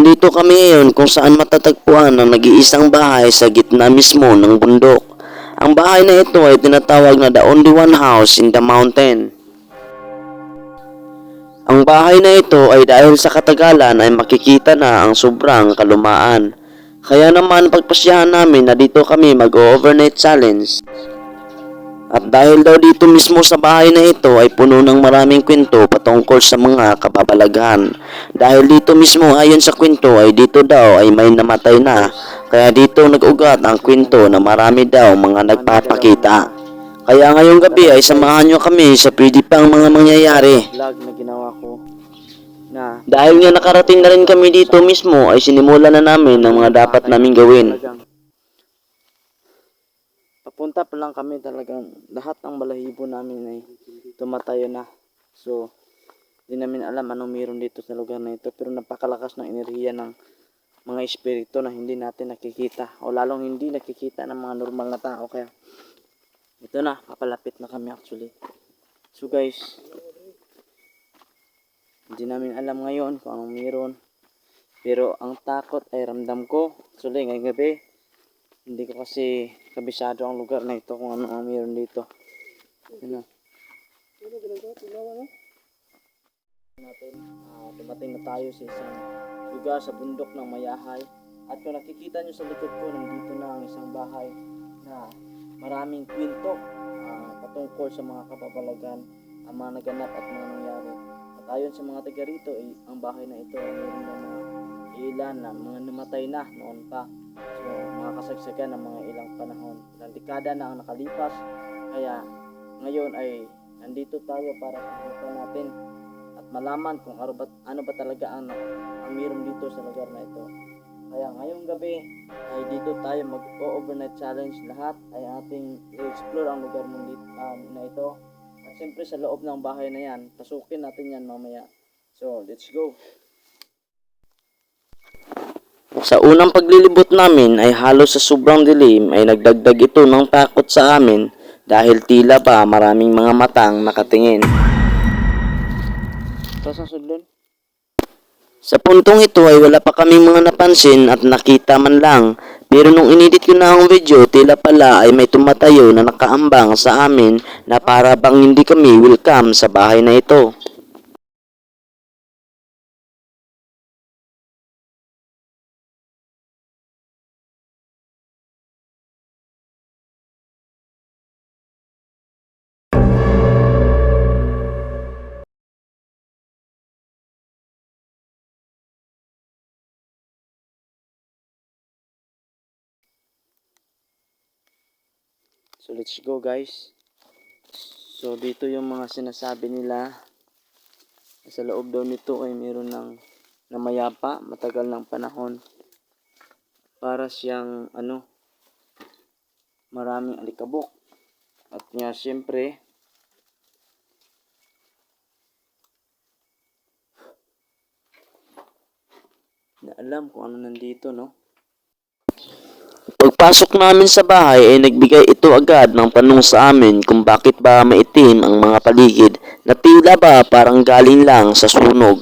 nandito kami ngayon kung saan matatagpuan ang nag-iisang bahay sa gitna mismo ng bundok. Ang bahay na ito ay tinatawag na the only one house in the mountain. Ang bahay na ito ay dahil sa katagalan ay makikita na ang sobrang kalumaan. Kaya naman pagpasyahan namin na dito kami mag-overnight challenge. At dahil daw dito mismo sa bahay na ito ay puno ng maraming kwento patungkol sa mga kababalaghan. Dahil dito mismo ayon sa kwento ay dito daw ay may namatay na. Kaya dito nag-ugat ang kwento na marami daw mga nagpapakita. Kaya ngayong gabi ay samahan nyo kami sa pwede pang mga mangyayari. Vlog na ginawa ko na Dahil nga nakarating na rin kami dito mismo ay sinimulan na namin ang mga dapat naming gawin. talagang papunta pa lang kami, talagang lahat ng balahibo namin ay tumatayo na. So hindi namin alam anong meron dito sa lugar na ito, pero napakalakas ng enerhiya ng mga espiritu na hindi natin nakikita, o lalong hindi nakikita ng mga normal na tao. Kaya ito na, papalapit na kami actually. So guys, hindi namin alam ngayon kung anong meron, pero ang takot ay ramdam ko. Actually ngayong gabi hindi ko kasi kabisado ang lugar na ito kung ano ang meron dito. Ano? Natin, dumating na tayo sa isang lugar sa bundok ng Mayahay. At kung nakikita nyo sa likod ko, nandito na ang isang bahay na maraming kwento patungkol sa mga kapapalagan, ang mga naganap at mga nangyari. At ayon sa mga taga rito, ang bahay na ito ay mayroon na mga ilan na mga namatay na noon pa. So mga kasagsagan ng mga ilang panahon, ilang dekada na ang nakalipas. Kaya ngayon ay nandito tayo para pakita natin at malaman kung ano ba talaga ang meron dito sa lugar na ito. Kaya ngayong gabi ay dito tayo mag-overnight challenge. Lahat ay ating i-explore ang lugar na ito. At siyempre sa loob ng bahay na yan, pasukin natin yan mamaya. So let's go! Sa unang paglilibot namin ay halos sa sobrang dilim ay nagdagdag ito ng takot sa amin dahil tila ba maraming mga matang nakatingin. Saan sudlon? Sa puntong ito ay wala pa kaming mga napansin at nakita man lang, pero nung inedit ko na ang video tila pala ay may tumatayo na nakaambang sa amin na para bang hindi kami welcome sa bahay na ito. So let's go guys. So dito yung mga sinasabi nila. Sa loob daw nito ay meron ng namayapa matagal ng panahon. Para siyang maraming alikabok. At nga siyempre na alam kung ano nandito, no? Pagpasok namin sa bahay ay nagbigay ito agad ng tanong sa amin kung bakit ba maitim ang mga paligid na tila ba parang galing lang sa sunog.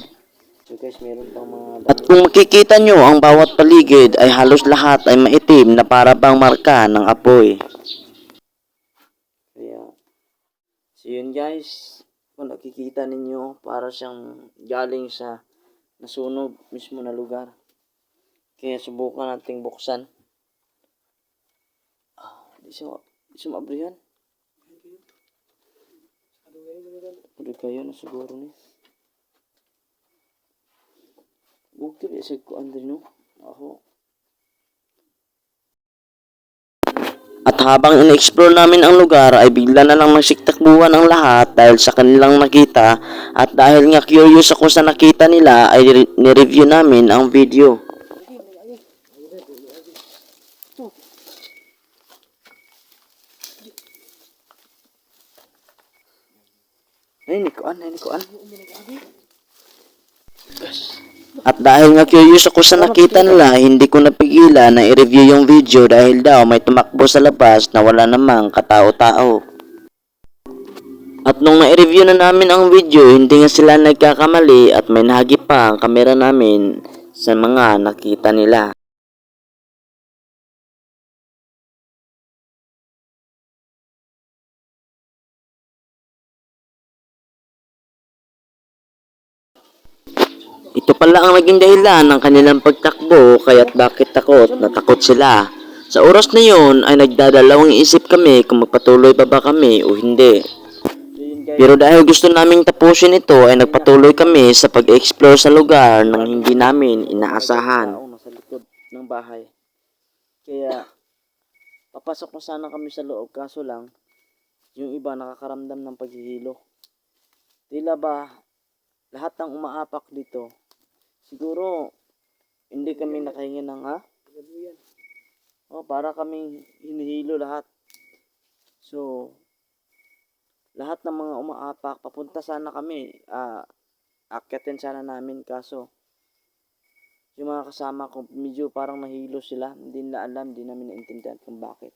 So guys, meron pang mga At kung makikita nyo ang bawat paligid ay halos lahat ay maitim na para bang marka ng apoy. kaya so yun guys, kung nakikita ninyo para siyang galing sa nasunog mismo na lugar. Kaya subukan nating buksan. Di siya maabrihan. Pwede kayo na siguro ni. Bukti ba sa kuan din, no? Ako. At habang in-explore namin ang lugar ay bigla na lang nagsiktakbuhan ang lahat dahil sa kanilang nakita at dahil nga curious ako sa nakita nila ay ni-review namin ang video. Ay, ni kuan. At dahil nga curious ako sa nakita nila, hindi ko napigilan na i-review yung video dahil daw may tumakbo sa labas na wala namang katao-tao. At nung na-review na namin ang video, hindi nga sila nagkakamali at may nahagip pa ang kamera namin sa mga nakita nila. Ito pala ang naging dahilan ng kanilang pagtakbo kaya't bakit natakot sila. Sa oras na yon ay nagdadalawang isip kami kung magpatuloy pa ba kami o hindi. So yun guys, Pero dahil gusto naming tapusin ito ay nagpatuloy kami sa pag-explore sa lugar nang hindi namin inaasahan. tao nasa likod ng bahay. Kaya papasok na sana kami sa loob kaso lang yung iba nakakaramdam ng paghihilo. Tila ba lahat ng umaapak dito siguro hindi kami nakahingi ng para kaming hinihilo lahat. So lahat ng mga umaapak papunta sana kami, akyatin sana namin kaso yung mga kasama ko medyo parang nahilo sila, hindi nila alam, hindi namin naintindihan kung bakit.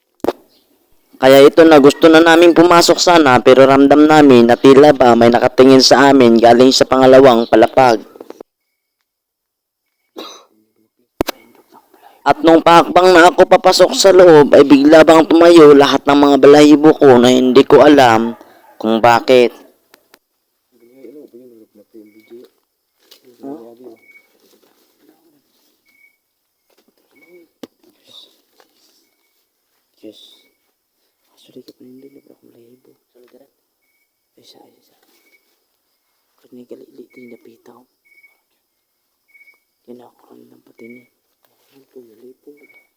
Kaya ito na gusto na namin pumasok sana pero ramdam namin na tila ba may nakatingin sa amin galing sa pangalawang palapag. At nung pakbang na ako papasok sa loob ay bigla bang tumayo lahat ng mga balahibo ko na hindi ko alam kung bakit. Yes. Sorry ka pinindi na ako balahibo. Isa. Kani galili din napitaw. Kinakaroon ng patini.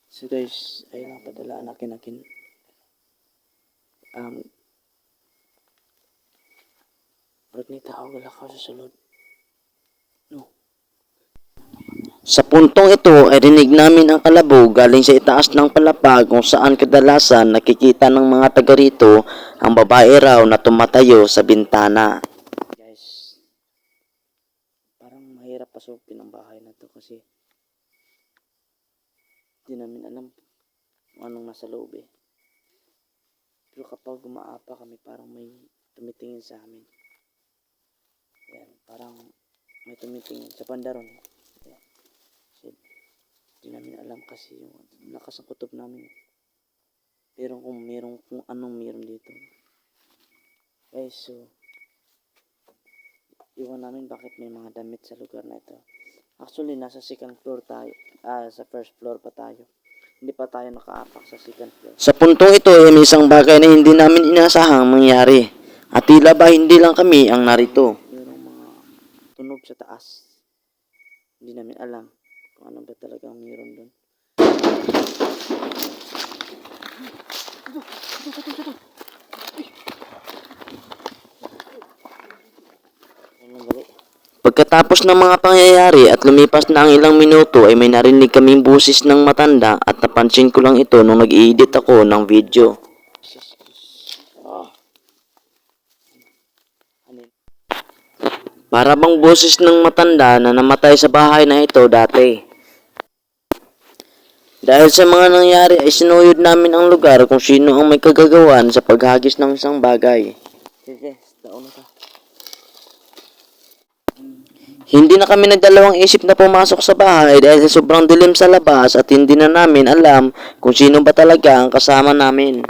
So guys, ay lang padalaan akin. Ba't ni tao wala ka sa sulod? No. Sa puntong ito ay rinig namin ang kalabog galing sa itaas ng palapag kung saan kadalasan nakikita ng mga taga rito ang babae raw na tumatayo sa bintana. Guys, parang mahirap pasukin ang bahay na to kasi hindi namin alam kung anong nasa loob eh. Pero kapag gumaapa kami parang may tumitingin sa amin. Yan, parang may tumitingin sa pandaron. Yan. Kasi hindi namin alam kasi yung lakas ng kutob namin. Pero kung anong meron dito. Guys, so iwan namin bakit may mga damit sa lugar na ito. Actually, nasa second floor tayo. Sa first floor pa tayo. Hindi pa tayo nakaapak sa second floor. Sa puntong ito ay may isang bagay na hindi namin inasahang mangyari. At tila ba hindi lang kami ang narito. Merong mga tunog sa taas. Hindi namin alam kung ano ba talagang meron doon. Pagkatapos ng mga pangyayari at lumipas na ang ilang minuto ay may narinig kaming busis ng matanda at napansin ko lang ito nung nag-i-edit ako ng video. Para bang busis ng matanda na namatay sa bahay na ito dati. Dahil sa mga nangyari ay sinuyod namin ang lugar kung sino ang may kagagawan sa paghagis ng isang bagay. Sige, taon na ka. Hindi na kami nagdalawang isip na pumasok sa bahay dahil sa sobrang dilim sa labas at hindi na namin alam kung sino ba talaga ang kasama namin.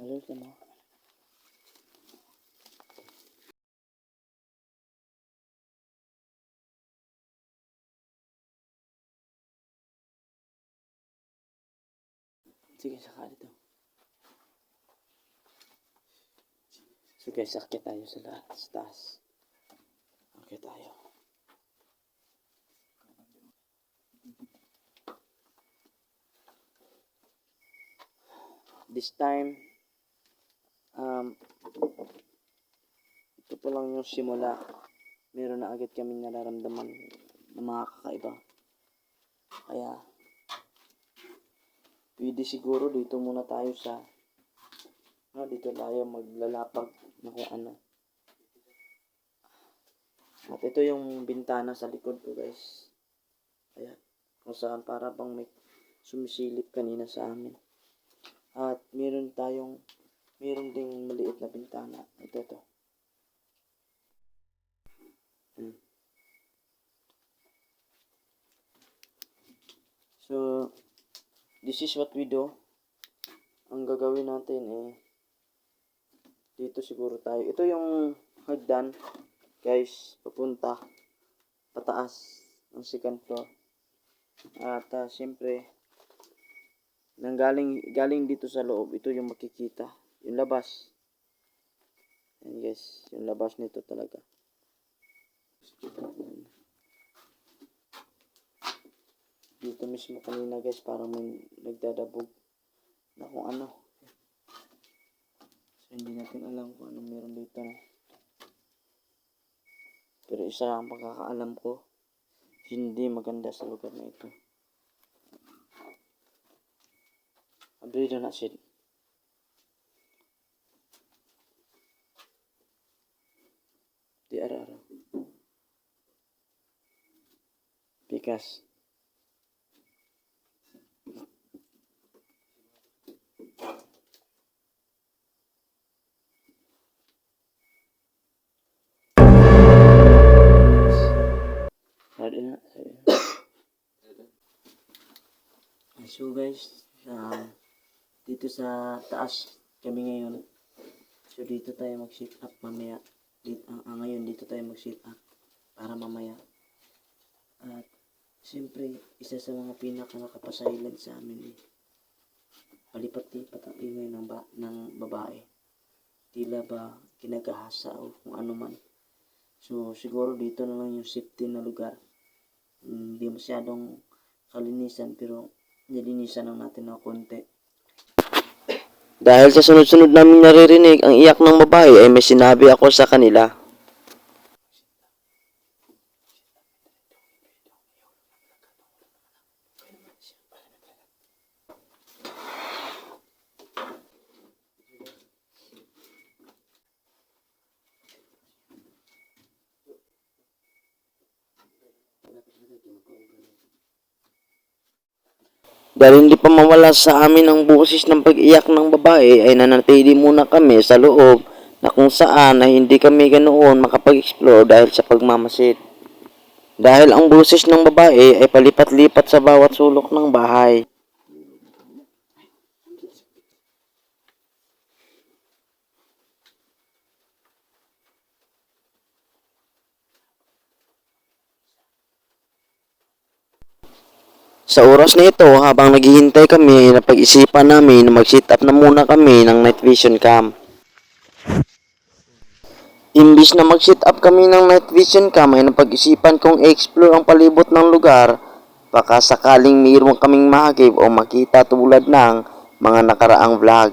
Alert ka mo. Sige, saka dito. So guys, sakit tayo sa taas. Okay tayo. This time, ito pa lang yung simula. Meron na agad kami nararamdaman ng mga kakaiba. Kaya, pwede siguro dito muna tayo dito tayo maglalapag na kung ano. At ito yung bintana sa likod ko guys. Ayan. Kung saan para bang may sumisilip kanina sa amin. At meron ding maliit na bintana. Ito. So, this is what we do. Ang gagawin natin dito siguro tayo. Ito yung hagdan, guys, papunta pataas ng second floor. At siyempre, galing dito sa loob, ito yung makikita. Yung labas. Ayan guys, yung labas nito talaga. Dito mismo kanina guys, parang may nagdadabog na kung ano. So hindi natin alam kung anong meron dito. Pero isa ang pagkakaalam ko, hindi maganda sa lugar na ito. Abrido na siya. Di ara-ara. Pikas. So guys, dito sa taas kami ngayon. So dito tayo mag-sit up mamaya. Ngayon dito tayo mag-sit up para mamaya. At siyempre, isa sa mga pinaka nakapasilent sa amin palipat-lipat ang ingay ng babae. Tila ba kinagahasa o kung ano man. So siguro dito na lang yung safety na lugar. Hindi masyadong kalinisan pero nilinisan lang natin ng konti. Dahil sa sunod-sunod namin naririnig ang iyak ng babae ay may sinabi ako sa kanila. Dahil hindi pa mawala sa amin ang boses ng pag-iyak ng babae ay nanatili muna kami sa loob na kung saan ay hindi kami ganoon makapag-explore dahil sa pagmamasid. Dahil ang boses ng babae ay palipat-lipat sa bawat sulok ng bahay. Sa oras na ito, habang naghihintay kami, napag-isipan namin na mag-sit up na muna kami ng night vision cam. Imbis na mag-sit up kami ng night vision cam ay napag-isipan kong i-explore ang palibot ng lugar, baka sakaling mayroon kaming mahagip o makita tulad ng mga nakaraang vlog.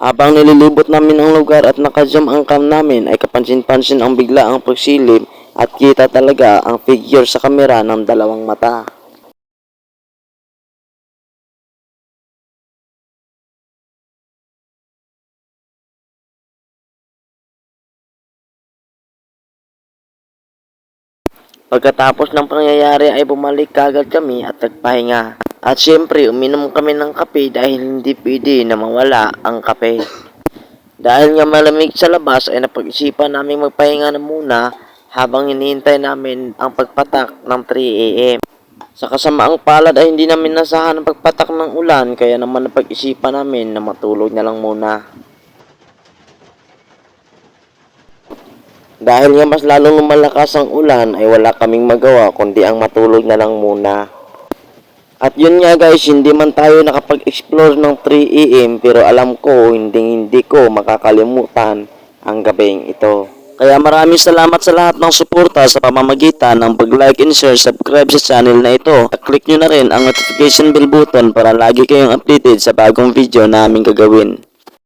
Habang nililibot namin ang lugar at naka-zoom ang cam namin ay kapansin-pansin ang bigla ang pagsilip at kita talaga ang figure sa kamera ng dalawang mata. Pagkatapos ng pangyayari ay bumalik kagad kami at nagpahinga. At syempre uminom kami ng kape dahil hindi pwede na mawala ang kape. Dahil nga malamig sa labas ay napag-isipan namin magpahinga na muna habang hinihintay namin ang pagpatak ng 3 AM. Sa kasamaang palad ay hindi namin nasahan ang pagpatak ng ulan kaya naman napag-isipan namin na matulog na lang muna. Dahil nga mas lalong lumalakas ang ulan ay wala kaming magawa kundi ang matulog na lang muna. At yun nga guys, hindi man tayo nakapag-explore ng 3 AM pero alam ko hindi ko makakalimutan ang gabing ito. Kaya maraming salamat sa lahat ng suporta sa pamamagitan ng pag-like and share, subscribe sa channel na ito. Click nyo na rin ang notification bell button para lagi kayong updated sa bagong video na aming gagawin.